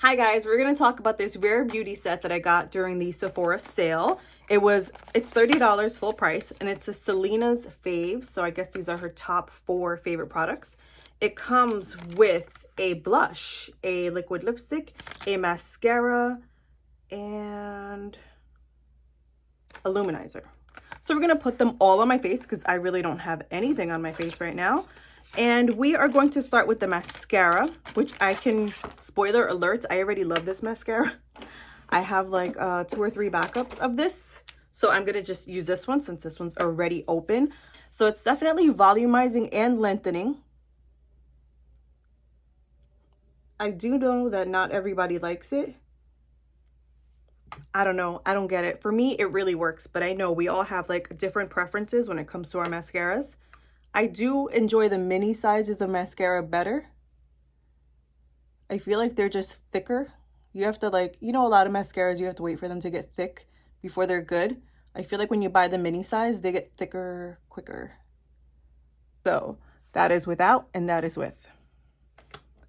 Hi guys, we're going to talk about this Rare Beauty set that I got during the Sephora sale. It's $30 full price, and it's a Selena's Faves. So I guess these are her top 4 favorite products. It comes with a blush, a liquid lipstick, a mascara, and a luminizer. So we're going to put them all on my face because I really don't have anything on my face right now. And we are going to start with the mascara, which I can, spoiler alert, I already love this mascara. I have like 2 or 3 backups of this. So I'm going to just use this one since this one's already open. So it's definitely volumizing and lengthening. I do know that not everybody likes it. I don't know. I don't get it. For me, it really works. But I know we all have like different preferences when it comes to our mascaras. I do enjoy the mini sizes of mascara better. I feel like they're just thicker. You have to like, a lot of mascaras, you have to wait for them to get thick before they're good. I feel like when you buy the mini size, they get thicker quicker. So that is without and that is with.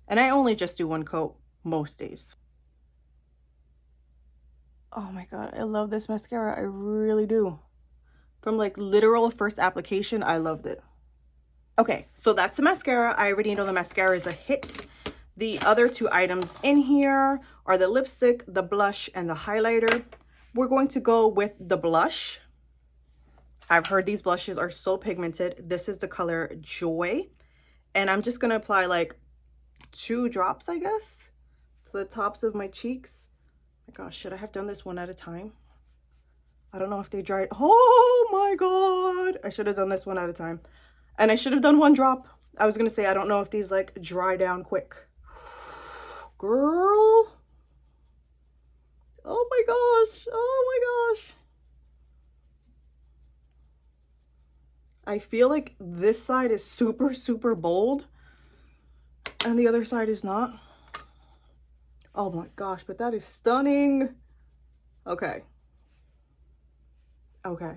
And I only just do 1 coat most days. Oh my God, I love this mascara. I really do. From like literal first application, I loved it. Okay, so that's the mascara. I already know the mascara is a hit. The other 2 items in here are the lipstick, the blush, and the highlighter. We're going to go with the blush. I've heard these blushes are so pigmented. This is the color Joy. And I'm just going to apply like 2 drops, I guess, to the tops of my cheeks. Oh my gosh, should I have done this one at a time? I don't know if they dried. Oh my God. I should have done this one at a time. And I should have done 1 drop. I was going to say, I don't know if these like dry down quick. Girl. Oh my gosh. Oh my gosh. I feel like this side is super, super bold. And the other side is not. Oh my gosh, but that is stunning. Okay. Okay.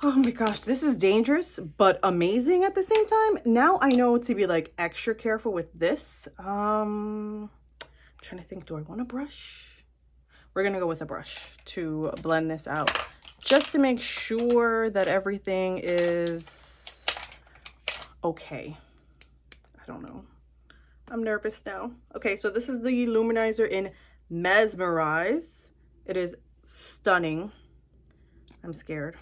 Oh my gosh, this is dangerous but amazing at the same time. Now I know to be like extra careful with this. I'm trying to think, do I want a brush? We're gonna go with a brush to blend this out just to make sure that everything is okay. I don't know, I'm nervous now. Okay, so this is the luminizer in Mesmerize. It is stunning. I'm scared.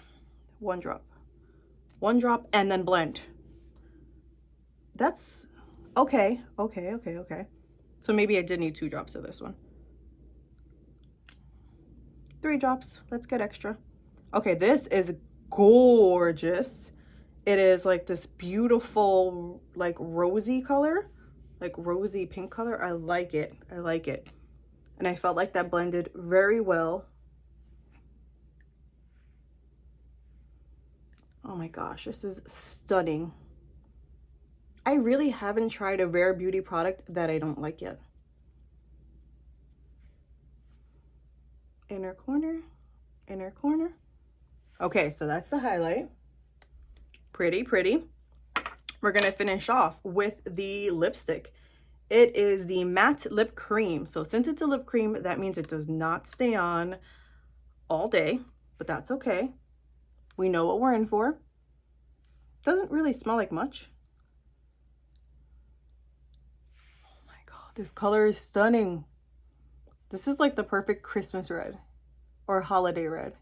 1 drop. 1 drop and then blend. That's okay. Okay. So maybe I did need 2 drops of this one. 3 drops. Let's get extra. Okay, this is gorgeous. It is like this beautiful, like rosy color, like rosy pink color. I like it. I like it. And I felt like that blended very well. Oh my gosh, this is stunning. I really haven't tried a Rare Beauty product that I don't like yet. Inner corner, inner corner. Okay, so that's the highlight. Pretty, pretty. We're gonna finish off with the lipstick. It is the matte lip cream. So since it's a lip cream, that means it does not stay on all day, but that's okay. We know what we're in for. Doesn't really smell like much. Oh my God, this color is stunning. This is like the perfect Christmas red or holiday red.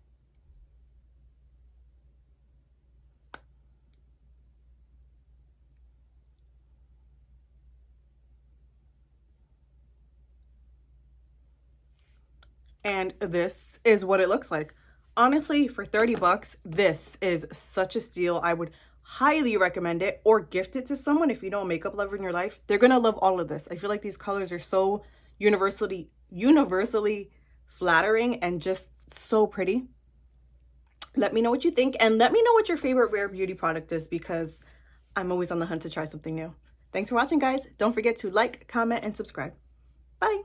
And this is what it looks like. Honestly, for 30 bucks, this is such a steal. I would highly recommend it, or gift it to someone if you know a makeup lover in your life. They're gonna love all of this. I feel like these colors are so universally flattering and just so pretty. Let me know what you think, and let me know what your favorite Rare Beauty product is, because I'm always on the hunt to try something new. Thanks for watching, guys. Don't forget to like, comment, and subscribe. Bye.